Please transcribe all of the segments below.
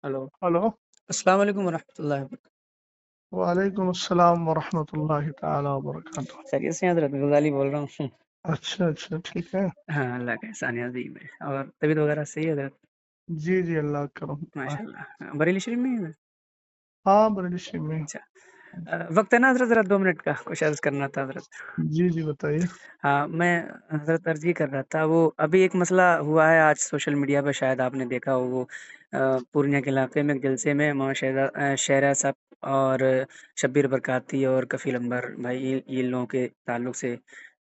Hello. Hello. अस्सलाम वालेकुम वरहमतुल्लाहि वबरकातुहू। वालेकुम अस्सलाम वरहमतुल्लाहि ताला वबरकातुह। खैरियत से हैं हज़रत? गज़ाली बोल रहा हूँ। अच्छा अच्छा, ठीक है। हाँ, अल्लाह का एहसान है अज़ीम है। और तबीयत वगैरह सही है हज़रत? जी जी, अल्लाह का करम है। माशाअल्लाह। बरेली शरीफ में ही हैं? हाँ, बरेली में। अच्छा। वक़्त है ना हज़रत, ज़रा 2 मिनट का कुछ अर्ज़ करना था हज़रत। जी जी, बताइए। हाँ, मैं हज़रत अर्ज़ ये कर रहा था, वो अभी एक मसला हुआ है आज सोशल मीडिया पे, शायद आपने देखा हो। वो पूर्णिया के इलाके में एक जलसे में मौलाना शहरा साहब और शब्बीर बरकाती और कफ़ील अंबर भाई, ये लोगों के ताल्लुक से।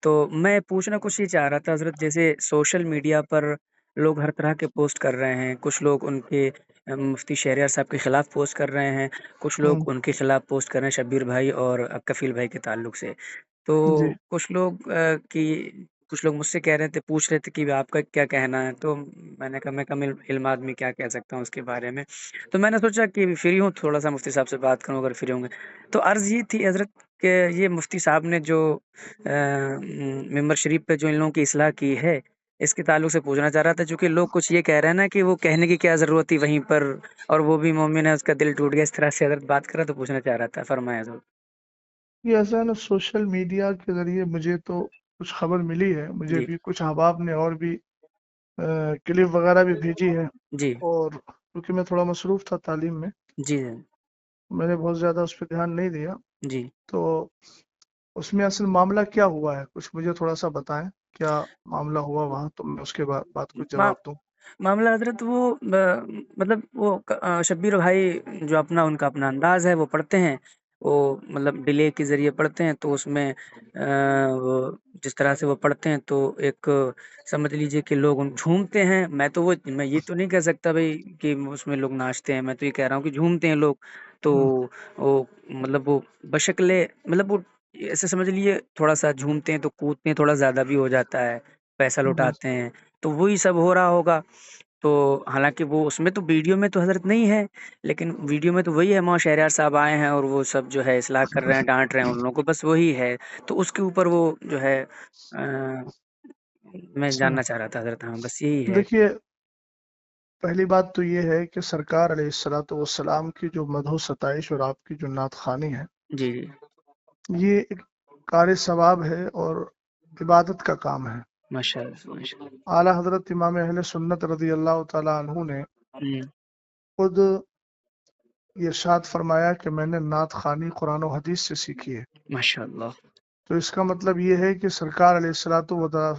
तो मैं पूछना कुछ ये चाह रहा था हज़रत, जैसे सोशल मीडिया पर लोग हर तरह के पोस्ट कर रहे हैं। कुछ लोग उनके मुफ्ती शहरियार साहब के ख़िलाफ़ पोस्ट कर रहे हैं, कुछ लोग हम्म। उनके ख़िलाफ़ पोस्ट कर रहे हैं शब्बीर भाई और कफ़ील भाई के ताल्लुक से। तो जी कुछ लोग मुझसे कह रहे थे, पूछ रहे थे कि आपका क्या कहना है? तो मैंने कहा मैं कम इल्म आदमी क्या कह सकता हूँ उसके बारे में। तो मैंने सोचा कि फ्री हूँ, थोड़ा-सा मुफ्ती साहब से बात करूँ अगर फ्री होंगे। तो अर्ज़ ये थी हज़रत कि ये मुफ्ती साहब ने जो मिंबर शरीफ पे जो इन लोगों की इस्लाह की है, इसके ताल्लुक से पूछना चाह रहा था। चूँकि लोग कुछ ये कह रहे हैं ना कि वो कहने की क्या ज़रूरत थी वहीं पर, और वो भी मोमिन है, उसका दिल टूट गया। इस तरह से हज़रत बात कर रहा, तो पूछना चाह रहा था। फ़रमाएँ हज़रत। ये ऐसा है ना, सोशल मीडिया के जरिए मुझे तो कुछ खबर मिली है। मुझे जी, भी कुछ अहबाब ने और भी क्लिप वगैरह भी भेजी है। जी, और क्योंकि मैं थोड़ा मसरूफ था तालीम में, जी, मैंने बहुत ज़्यादा उस पर ध्यान नहीं दिया। जी। तो उसमें असल मामला क्या हुआ है, कुछ मुझे थोड़ा सा बताएं। क्या मामला हुआ वहाँ, तो मैं उसके बाद बात कुछ मा जवाब दूं। मामला हज़रत वो मतलब वो शब्बीर भाई जो उनका अपना अंदाज़ है वो पढ़ते हैं। वो मतलब डिले के ज़रिए पढ़ते हैं, तो उसमें वो जिस तरह से वो पढ़ते हैं तो एक समझ लीजिए कि लोग उन झूमते हैं। मैं ये तो नहीं कह सकता भई कि उसमें लोग नाचते हैं, मैं तो ये कह रहा हूँ कि झूमते हैं लोग। तो हम्म, वो मतलब वो बशक्ले मतलब वो ऐसे समझ लीजिए, थोड़ा-सा झूमते हैं तो कूदते हैं, थोड़ा ज़्यादा भी हो जाता है, पैसा जी। लुटाते हैं। तो वही सब हो रहा होगा। तो हालाँकि वो उसमें तो वीडियो में तो हज़रत नहीं है, लेकिन वीडियो में तो वही है, मौलाना शहरयार साहब आए हैं और वो सब जो है इस्लाह कर रहे हैं, डाँट रहे हैं उन लोगों को, बस वही है। तो उसके ऊपर वो जो है मैं अच्छा, जानना चाह रहा था हज़रत। हाँ, बस यही है। देखिए, पहली बात तो ये है कि सरकार अलैहिस्सलातु वस्सलाम की जो मदहो सताइश और आपकी जो नात खानी है, जी, जी। ये एक कार सवाब है और इबादत का काम है। माशाअल्लाह, माशाअल्लाह। आला हजरत इमाम अहले सुन्नत रदी अल्लाह तआला अन्हु ने हुँ, खुद ये इरशाद फरमाया कि मैंने नात खानी कुरान और हदीस से सीखी है। माशाअल्लाह। तो इसका मतलब ये है कि सरकार अलैहिस्सलातु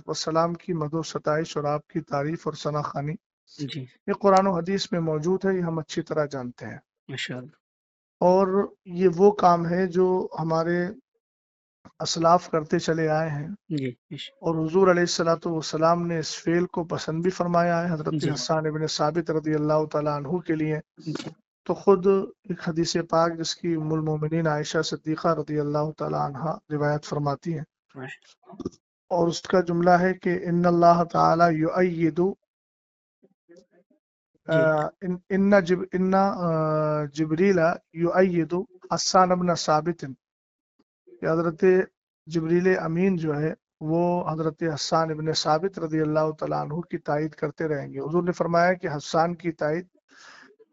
वस्सलाम की मदहो सताइश और आपकी तारीफ और सना खानी जी, ये कुरान और हदीस में मौजूद है, ये हम अच्छी तरह जानते हैं। माशाअल्लाह। और ये वो काम है जो हमारे असलाफ करते चले आए हैं। जी, और हुजूर अलैहिस्सलातु वस्सलाम ने इस फेल को पसंद भी फरमाया है। हजरत जी, हस्सान इब्न साबित रदी अल्लाह तआला अन्हु के लिए जी, तो खुद एक हदीस पाक जिसकी उम्मुल मोमिनीन आयशा सिद्दीक़ा रदी अल्लाह तआला अन्हा रिवायत फरमाती हैं, माश और उसका जुमला है कि इन्नल्लाह तआला युअय्यिदु जी, इन्ना जिब्रीला युअय्यिदु हस्सान इब्न साबित, कि हजरत जिब्रील अमीन जो है वो हजरत हस्सान इब्न साबित रदी अल्लाह तआला अन्हु की तायद करते रहेंगे। हुजूर ने फरमाया कि हस्सान की तायद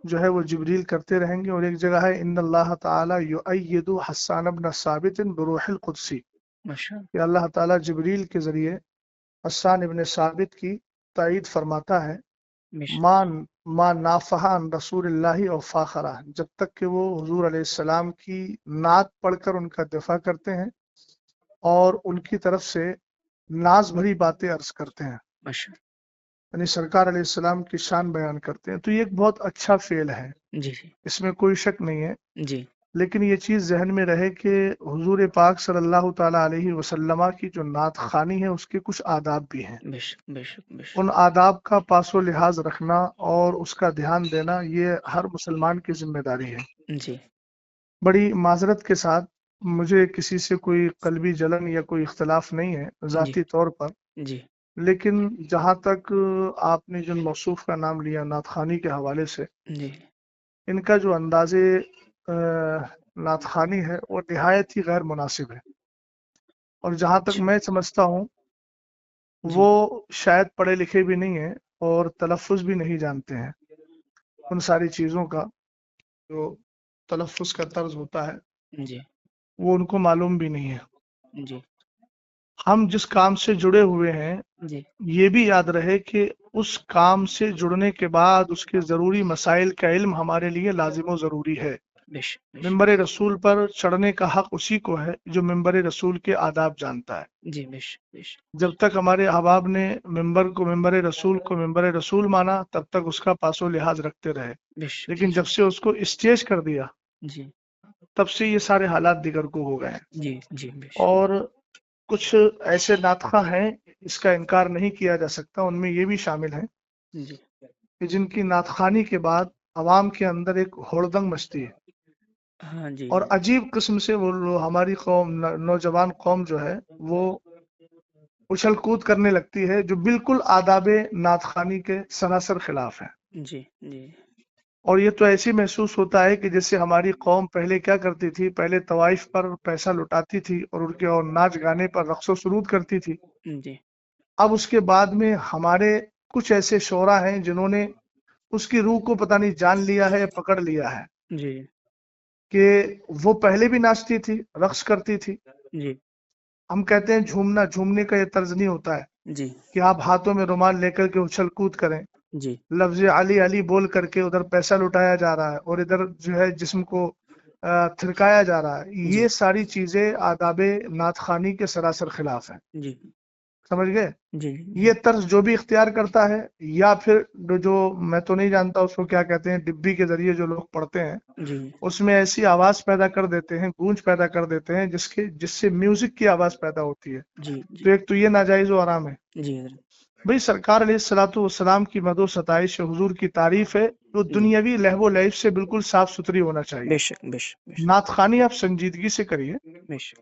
जो है वो जिब्रील करते रहेंगे। और एक जगह है इन्नल्लाह ताला युअय्यिदु हस्सान इब्न साबित बिरूहिल कुदसी, माशाअल्लाह। कि अल्लाह ताला जिब्रील के जरिए हस्सान इब्न साबित की तायद फरमाता है। मिश मान मा नाफहा रसूलिल्लाहि और फाखरा, जब तक कि वो हुजूर अलैहिस्सलाम की नात पढ़कर उनका दिफा करते हैं और उनकी तरफ से नाज भरी बातें अर्ज करते हैं, माशा यानी सरकार अलैहिस्सलाम की शान बयान करते हैं। तो ये एक बहुत अच्छा फेल है, जी, जी, इसमें कोई शक नहीं है। जी। लेकिन ये चीज़ जहन में रहे कि हुजूर पाक सल्लल्लाहु ताला अलैहि वसल्लम की जो नात खानी है उसके कुछ आदाब भी हैं। बेशक, बेशक, उन बेशक। आदाब का पासो लिहाज रखना और उसका ध्यान देना ये हर मुसलमान की जिम्मेदारी है। जी, बड़ी माजरत के साथ, मुझे किसी से कोई कल्बी जलन या कोई इख्तलाफ नहीं है जी, ज़ाती तौर पर। जी, लेकिन जहाँ तक आपने जिन मौसूफ का नाम लिया नात खानी के हवाले से, जी, इनका जो अंदाज़े नात खानी है वो निहायत ही गैर मुनासिब है। और जहाँ तक अच्छा, मैं समझता हूँ जी, वो शायद पढ़े लिखे भी नहीं है और तलफ़ुज़ भी नहीं जानते हैं। उन सारी चीज़ों का जो तलफ़्फ़ुज़ का तर्ज होता है जी, वो उनको मालूम भी नहीं है। जी, हम जिस काम से जुड़े हुए हैं जी, ये भी याद रहे कि उस काम से जुड़ने के बाद उसके ज़रूरी मसाइल का इल्म हमारे लिए लाज़िम व ज़रूरी है। बेशक, बेशक। मिंबर रसूल पर चढ़ने का हक उसी को है जो मिंबर रसूल के आदाब जानता है। जी, बेशक, बेशक, जब तक हमारे अहबाब ने मिंबर रसूल माना तब तक उसका पासो लिहाज रखते रहे, बेशक, लेकिन जब से उसको स्टेज कर दिया जी, तब से ये सारे हालात दिगर को हो गए हैं। जी, जी, बेशक, और कुछ ऐसे नातखा हैं, इसका इनकार नहीं किया जा सकता, उनमें ये भी शामिल है जी, कि जिनकी नातखानी के बाद अवाम के अंदर एक होड़दंग मचती है हाँ जी, और अजीब किस्म से वो हमारी कौम नौजवान कौम जो है वो उछल कूद करने लगती है जो बिल्कुल आदाबे नातखानी के सरासर खिलाफ है। जी, जी, और ये तो ऐसी महसूस होता है कि जैसे हमारी कौम पहले क्या करती थी, पहले तवाइफ पर पैसा लुटाती थी और उनके और नाच गाने पर रक्सो सुरूद करती थी। जी, अब उसके बाद में हमारे कुछ ऐसे शोरा हैं जिन्होंने उसकी रूह को पता नहीं जान लिया है या पकड़ लिया है जी, कि वो पहले भी नाचती थी, रक्स करती थी। जी, हम कहते हैं झूमना, झूमने का ये तर्ज नहीं होता है जी, कि आप हाथों में रुमाल लेकर के उछल कूद करें, जी, लफ्ज अली अली बोल करके उधर पैसा लुटाया जा रहा है और इधर जो है जिस्म को थिरकाया जा रहा है। जी, ये सारी चीजें आदाबे नातखानी के सरासर खिलाफ है। जी, समझ गए? जी, ये जी, तर्ज जो भी इख्तियार करता है या फिर जो मैं तो नहीं जानता उसको क्या कहते हैं, डिब्बी के जरिए जो लोग पढ़ते हैं जी, उसमें ऐसी आवाज पैदा कर देते हैं, गूंज पैदा कर देते हैं जिससे म्यूजिक की आवाज पैदा होती है। जी, तो एक तो ये नाजायज व हराम है। जी, हज़रत, भाई सरकार अलैहिस्सलातु वस्सलाम की मदो सताइश हुजूर की तारीफ है तो जी, दुनियावी लहवो लैब से बिल्कुल साफ सुथरी होना चाहिए। बेशक, बेशक, बेशक, नातखानी आप संजीदगी से करिए, बेशक,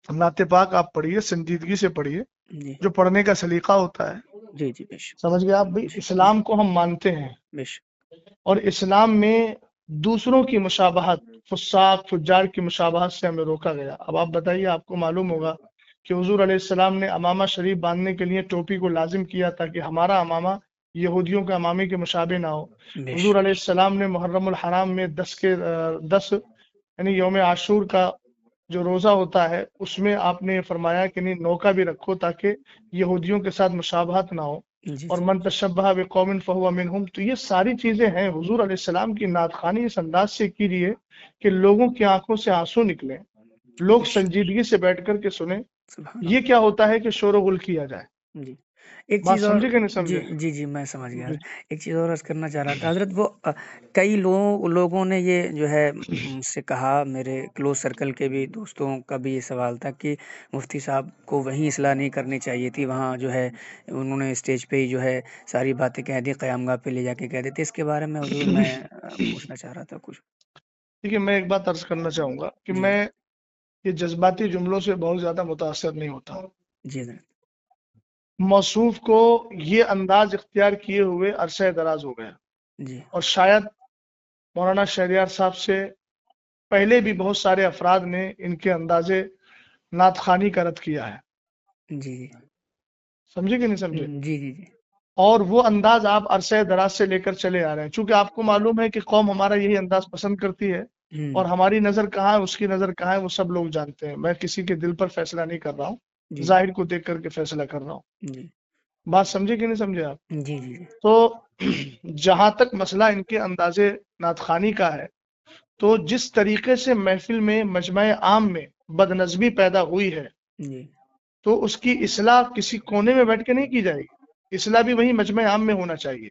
नाते पाक आप पढ़िए, संजीदगी से पढ़िए, जी, जो पढ़ने का सलीका होता है। जी, जी, बेशक, समझ गए आप? भाई जी, जी, इस्लाम को हम मानते हैं बेशक, और इस्लाम में दूसरों की मुशाबहत, फुस्साक फुज्जार की मुशाबहत से हमें रोका गया। अब आप बताइए, आपको मालूम होगा कि हुजूर अलैहिस्सलाम ने अमामा शरीफ बांधने के लिए टोपी को लाजिम किया ताकि हमारा अमामा यहूदियों के अमामे के मुशाबे ना हो। हुजूर बेशक, अलैहिस्सलाम ने मुहर्रमुल हराम में 10 यानी यौम आशूर का जो रोजा होता है उसमें आपने फरमाया कि नहीं नौका भी रखो ताकि यहूदियों के साथ मुशाबहत ना हो। जी, और जी, मन तशब्बह बिकौमिन फहुवा मिनहुम, तो ये सारी चीजें हैं हुजूर अलैहिस्सलाम की नातखानी इस अंदाज से की रही है कि लोगों की आंखों से आंसू निकले, लोग बेशक, संजीदगी से बैठ कर के सुने। सुभान ये अल्लाह, क्या होता है कि शोर गुल किया जाए। जी। एक बात चीज़ और समझे कि नहीं जी, समझे? जी, जी, मैं समझ गया। जी एक चीज़ और अर्ज़ करना चाह रहा था हज़रत वो कई लोगों ने ये जो है मुझसे कहा मेरे क्लोज़ सर्कल के भी दोस्तों का भी ये सवाल था कि मुफ्ती साहब को वहीं इस्लाह नहीं करनी चाहिए थी, वहाँ जो है उन्होंने स्टेज पे ही जो है सारी बातें कह दी, क़यामगाह पे ले जाके कह देते। इसके बारे में हुज़ूर मैं पूछना चाह रहा था कुछ? देखिए, मैं एक बात अर्ज करना चाहूंगा कि जी, मैं ये जज्बाती जुमलों से बहुत ज्यादा मुतासर नहीं होता। जी हज़रत। मौसूफ को ये अंदाज इख्तियार किए हुए अरसा दराज हो गया जी, और शायद मौलाना शहरियार साहब से पहले भी बहुत सारे अफराद ने इनके अंदाजे नातखानी का रद्द किया है। जी, जी। समझे कि नहीं समझे? जी, जी, जी। और वो अंदाज आप अरसे दराज से लेकर चले आ रहे हैं, चूंकि आपको मालूम है कि कौम हमारा यही अंदाज पसंद करती है हुँ, और हमारी नजर कहाँ है उसकी नजर कहाँ है वो सब लोग जानते हैं। मैं किसी के दिल पर फैसला नहीं कर रहा हूँ, जी, जाहिर को देख करके फैसला कर रहा हूँ। जी। बात समझे कि नहीं समझे आप? जी, जी, जी। तो जहां तक मसला इनके अंदाजे नातखानी का है, तो जिस तरीके से महफिल में मजमा आम में बदनज़मी पैदा हुई है जी, तो उसकी इस्लाह किसी कोने में बैठ के नहीं की जाएगी, इस्लाह भी वही मजमा आम में होना चाहिए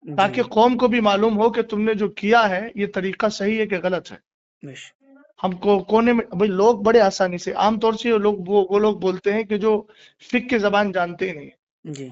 जी, ताकि कौम को भी मालूम हो कि तुमने जो किया है ये तरीका सही है कि गलत है। बेश हमको कोने में भाई लोग बड़े आसानी से आमतौर से वो लोग बोलते हैं कि जो फिक की जबान जानते ही नहीं है। जी,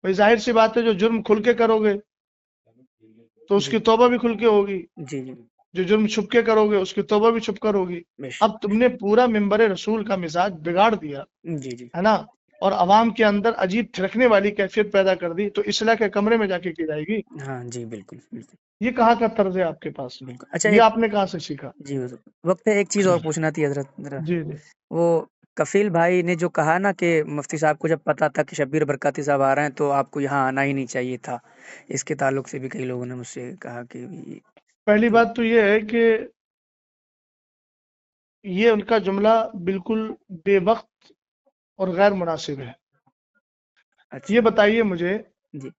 भाई जाहिर सी बात है, जो जुर्म खुल के करोगे तो जी, उसकी तौबा भी खुल के होगी, जी, जी, जो जुर्म छुप के करोगे उसकी तौबा भी छुप कर होगी। बेशक, अब तुमने पूरा मिंबर रसूल का मिजाज बिगाड़ दिया जी, जी। है ना, और अवाम के अंदर अजीब थिरकने वाली कैफियत पैदा कर दी, तो इस्लाह के कमरे में जाके की जाएगी। हाँ जी, बिल्कुल, बिल्कुल, ये कहाँ का तर्ज है आपके पास? बिल्कुल। अच्छा ये एक आपने कहाँ से सीखा? जी, हुज़ूर, वक़्त है एक चीज़ और पूछना थी हज़रत ज़रा जी जी वो کفیل بھائی نے جو کہا نا کہ مفتی صاحب کو جب پتا تھا کہ شبیر برکاتی صاحب آ رہے ہیں تو آپ کو یہاں آنا ہی نہیں چاہیے تھا، اس کے تعلق سے بھی کئی لوگوں نے مجھ سے کہا کہ پہلی بات تو یہ ہے کہ یہ ان کا جملہ بالکل بے وقت اور غیر مناسب ہے. اچھا یہ بتائیے مجھے، جی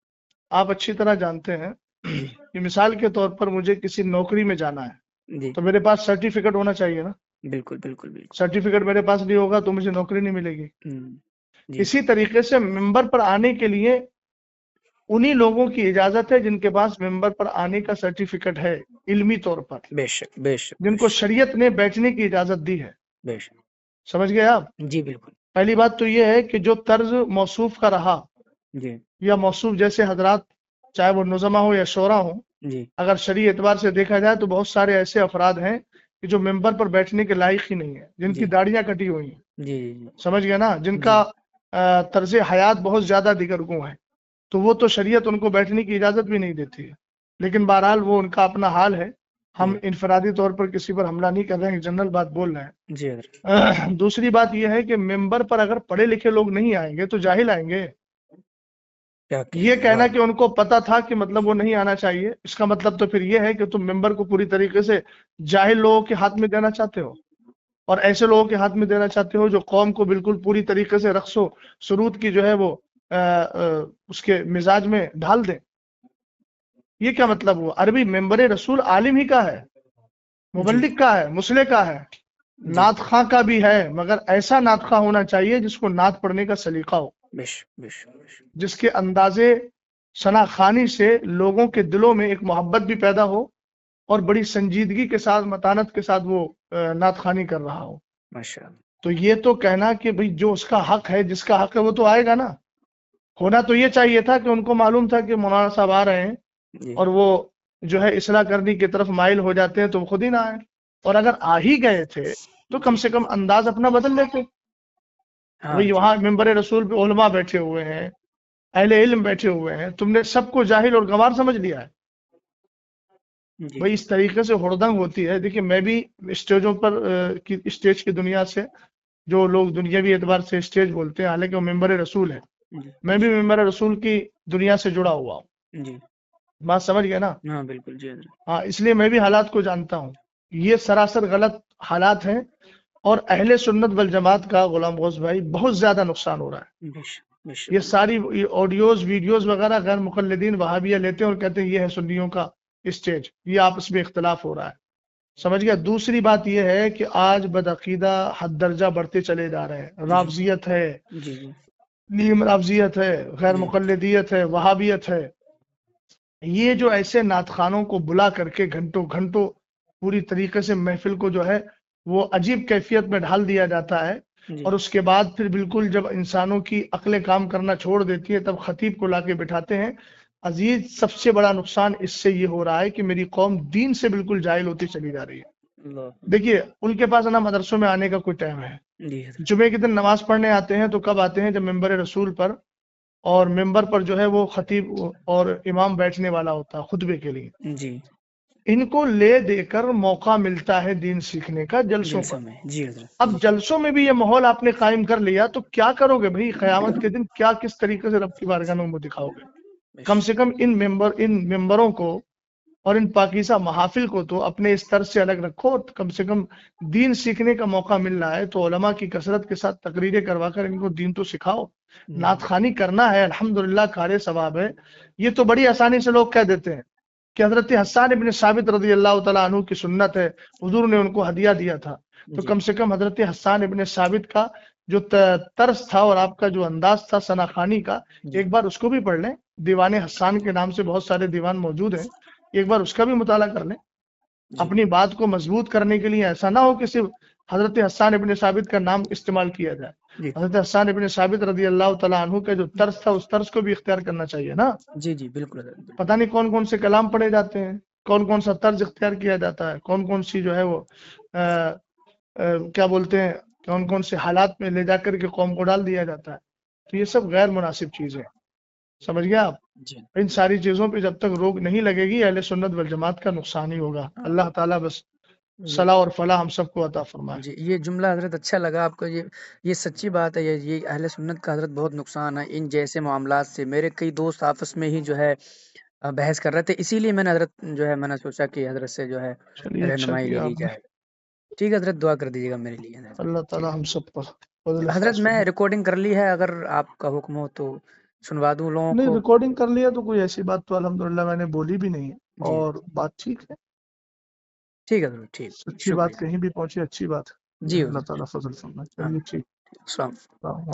آپ اچھی طرح جانتے ہیں جی کہ مثال کے طور پر مجھے کسی نوکری میں جانا ہے جی تو میرے پاس سرٹیفکیٹ ہونا چاہیے نا. بالکل بالکل بالکل سرٹیفکیٹ میرے پاس نہیں ہوگا تو مجھے نوکری نہیں ملے گی. جی اسی طریقے سے ممبر پر آنے کے لیے انہی لوگوں کی اجازت ہے جن کے پاس ممبر پر آنے کا سرٹیفکیٹ ہے علمی طور پر، بے شک بے شک جن کو شریعت نے بیٹھنے کی اجازت دی ہے. بے شک سمجھ گئے آپ؟ جی بالکل پہلی بات تو یہ ہے کہ جو طرز موصوف کا رہا جی یا موصوف جیسے حضرات، چاہے وہ نظما ہو یا شورا ہو، جی اگر شرعی اعتبار سے دیکھا جائے تو بہت سارے ایسے افراد ہیں کہ جو ممبر پر بیٹھنے کے لائق ہی نہیں ہے، جن کی جی داڑیاں کٹی ہوئی ہیں. جی جی سمجھ گئے نا؟ جن جی کا طرز حیات بہت زیادہ دیگرگوں ہے، تو وہ تو شریعت ان کو بیٹھنے کی اجازت بھی نہیں دیتی ہے. لیکن بہرحال وہ ان کا اپنا حال ہے. ہم جی انفرادی طور پر کسی پر حملہ نہیں کر رہے ہیں، جنرل بات بول رہے ہیں. جی حضرت دوسری بات یہ ہے کہ ممبر پر اگر پڑھے لکھے لوگ نہیں آئیں گے تو جاہل آئیں گے. کیا یہ کہیں کہنا واہ کہ ان کو پتا تھا کہ مطلب وہ نہیں آنا چاہیے، اس کا مطلب تو پھر یہ ہے کہ تم ممبر کو پوری طریقے سے جاہل لوگوں کے ہاتھ میں دینا چاہتے ہو، اور ایسے لوگوں کے ہاتھ میں دینا چاہتے ہو جو قوم کو بالکل پوری طریقے سے رقص و سرود کی جو ہے وہ اس کے مزاج میں ڈھال دیں. یہ کیا مطلب ہوا؟ عربی ممبر رسول عالم ہی کا ہے، جی مبلغ کا ہے، مسلح کا ہے، جی نعت خواں کا بھی ہے، مگر ایسا نعت خواں ہونا چاہیے جس کو نعت پڑھنے کا سلیقہ ہو، بش بش بش جس کے اندازے ثنا خوانی سے لوگوں کے دلوں میں ایک محبت بھی پیدا ہو اور بڑی سنجیدگی کے ساتھ، متانت کے ساتھ وہ نعت خوانی کر رہا ہو. ماشاء اللہ تو یہ تو کہنا کہ بھئی جو اس کا حق ہے، جس کا حق ہے وہ تو آئے گا نا. ہونا تو یہ چاہیے تھا کہ ان کو معلوم تھا کہ مولانا صاحب آ رہے ہیں جی اور وہ جو ہے اصلاح کرنے کی طرف مائل ہو جاتے ہیں تو وہ خود ہی نہ آئے. اور اگر آ ہی گئے تھے تو کم جی سے کم انداز اپنا بدل لیتے. ہاں وہی جی وہاں ممبر رسول پہ علماء بیٹھے ہوئے ہیں، اہل علم بیٹھے ہوئے ہیں، تم نے سب کو جاہل اور گنوار سمجھ لیا ہے. جی بھئی اس طریقے سے ہڑدنگ ہوتی ہے. دیکھیے میں بھی اسٹیجوں پر اسٹیج کی دنیا سے، جو لوگ دنیاوی اعتبار سے اسٹیج بولتے ہیں حالانکہ وہ ممبر رسول ہے، جی میں بھی ممبر رسول کی دنیا سے جڑا ہوا ہوں. جی بات سمجھ گئے نا؟ ہاں بالکل جی حضرت ہاں، اس لیے میں بھی حالات کو جانتا ہوں. یہ سراسر غلط حالات ہیں اور اہل سنت والجماعت کا غلام غوث بھائی بہت زیادہ نقصان ہو رہا ہے. بش بش یہ ساری آڈیوز ویڈیوز وغیرہ غیر مقلدین وہابیہ لیتے ہیں اور کہتے ہیں یہ ہے سنیوں کا اسٹیج، یہ آپس میں اختلاف ہو رہا ہے. سمجھ گیا؟ دوسری بات یہ ہے کہ آج بدعقیدہ حد درجہ بڑھتے چلے جا رہے ہیں. جی رافضیت ہے، جی جی نیم رافضیت ہے، غیر جی مقلدیت ہے، وہابیت ہے. یہ جو ایسے نعت خوانوں کو بلا کر کے گھنٹوں گھنٹوں پوری طریقے سے محفل کو جو ہے وہ عجیب کیفیت میں ڈھال دیا جاتا ہے، جی اور اس کے بعد پھر بالکل جب انسانوں کی عقلیں کام کرنا چھوڑ دیتی ہے تب خطیب کو لا کے بٹھاتے ہیں. عزیز، سب سے بڑا نقصان اس سے یہ ہو رہا ہے کہ میری قوم دین سے بالکل جاہل ہوتی چلی جا رہی ہے. اللہ دیکھیے ان کے پاس نا مدرسوں میں آنے کا کوئی ٹائم ہے. جی حضرت جمعے کے دن نماز پڑھنے آتے ہیں تو کب آتے ہیں؟ جب ممبر رسول پر اور ممبر پر جو ہے وہ خطیب اور امام بیٹھنے والا ہوتا ہے خطبے کے لیے. جی ان کو لے دے کر موقع ملتا ہے دین سیکھنے کا جلسوں پر. جلسوں میں جی حضرت اب جلسوں میں بھی یہ ماحول آپ نے قائم کر لیا تو کیا کرو گے بھائی؟ قیامت کے دن کیا کس طریقے سے رب کی بارگاہ میں منہ دکھاؤ گے؟ کم سے کم ان ممبروں کو اور ان پاکیزہ محافل کو تو اپنے اس طرز سے الگ رکھو. کم سے کم دین سیکھنے کا موقع مل رہا ہے تو علماء کی کثرت کے ساتھ تقریریں کروا کر ان کو دین تو سکھاؤ. نعت خوانی کرنا ہے، الحمدللہ کار ثواب ہے. یہ تو بڑی آسانی سے لوگ کہہ دیتے ہیں کہ حضرت حسان ابن ثابت رضی اللہ تعالیٰ عنہ کی سنت ہے، حضور نے ان کو ہدیہ دیا تھا. تو جی کم سے کم حضرت حسان ابن ثابت کا جو طرز تھا اور آپ کا جو انداز تھا ثنا خوانی کا، جی ایک بار اس کو بھی پڑھ لیں. دیوان حسان کے نام سے بہت سارے دیوان موجود ہیں، ایک بار اس کا بھی مطالعہ کر لیں. جی اپنی بات کو مضبوط کرنے کے لیے ایسا نہ ہو کہ صرف حضرت حسان ابن ثابت کا نام استعمال کیا جائے. جی حضرت حسان ابن ثابت رضی اللہ تعالیٰ عنہ کا جو طرز تھا اس طرز کو بھی اختیار کرنا چاہیے نا. جی جی بالکل حضرت بالکل. پتہ نہیں کون کون سے کلام پڑھے جاتے ہیں، کون کون سا طرز اختیار کیا جاتا ہے، کون کون سی جو ہے وہ کیا بولتے ہیں، کون کون سے حالات میں لے جا کر کے قوم کو ڈال دیا جاتا ہے. تو یہ سب غیر مناسب چیزیں. سمجھ گیا آپ؟ جی ان ساری چیزوں پہ جب تک روک نہیں لگے گی اہل سنت والجماعت کا نقصان ہی ہوگا. اللہ تعالیٰ بس صلاح اور فلاح ہم سب کو عطا فرمائے. جی یہ جملہ حضرت اچھا لگا آپ کو. یہ سچی بات ہے. یہ اہل سنت کا حضرت بہت نقصان ہے ان جیسے معاملات سے. میرے کئی دوست آپس میں ہی جو ہے بحث کر رہے تھے, اسی لیے میں نے حضرت جو ہے میں نے سوچا کہ حضرت سے جو ہے چلیے اچھا رہنمائی لے کیا لی آپ نے. جائے. ٹھیک ہے حضرت, دعا کر دیجیے گا میرے لیے. اللہ ٹھیک تعالی ہم سب پر فضل ہے حضرت, خاص میں فرمائے. ریکارڈنگ کر لی ہے, اگر آپ کا حکم ہو تو سنوا دوں لوگوں نہیں کو. ریکارڈنگ کر لیا تو کوئی ایسی بات تو الحمدللہ میں نے بولی بھی نہیں ہے, جی اور بات ٹھیک ہے. ٹھیک ہے حضرت, ٹھیک, اچھی بات شکریہ. کہیں بھی پہنچے اچھی بات ہے. جی اللہ حضرت, تعالیٰ فضل فرمائے. ہاں, چلیے ٹھیک. السلام. السلام علیکم.